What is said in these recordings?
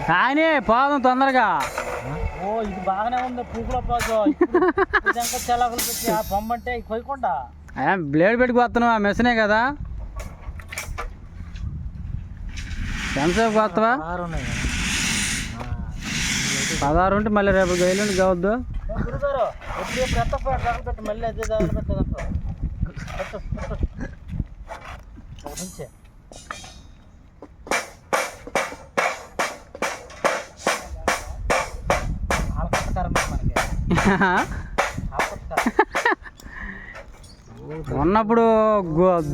కానీ పోదాం తొందరగా. ఓ ఇది బాగానే ఉంది పూకుల పాజు చెలకలు పెట్టి ఆ బొమ్మంటే కొయ్యకుండా బ్లేడ్ పెట్టుకు వస్తున్నావు, ఆ మెషనే కదా. ఎంతసేపు వస్తావా? 16 ఉంటే మళ్ళీ రేపు ఎల్లుండి కావద్దు. గురుగారు ఎప్పుడు ఎత్తపోయాడు తగలు పెట్టి మళ్ళీ అదే తగలు పెట్టదంట. ఉన్నప్పుడు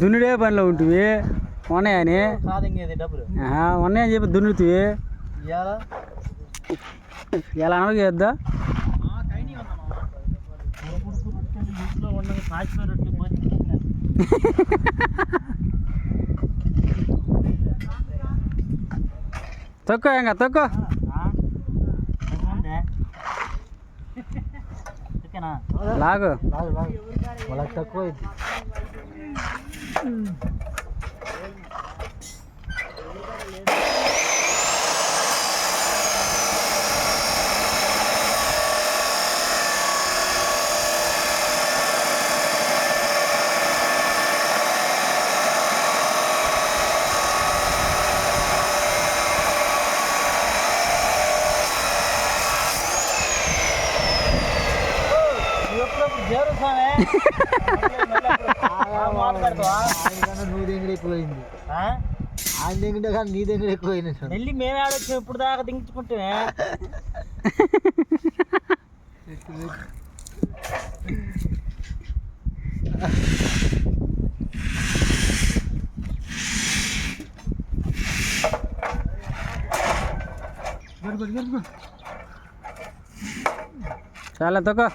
దున్నుడే పనిలో ఉంటుంది, ఉన్నాయని డబ్బులు ఉన్నాయని చెప్పి దున్నుతుంది. ఎలా అనగా చేద్దా తక్కువ ఇంకా తక్కువ లాగు తక్కువ నువ్వు దగ్గర ఎక్కువైంది, ఆయన దగ్గర కానీ నీ దగ్గర ఎక్కువైంది. మళ్ళీ మేమే ఆడొచ్చాం ఇప్పుడు దాకా దించుకుంటే. చాలా తక్కువ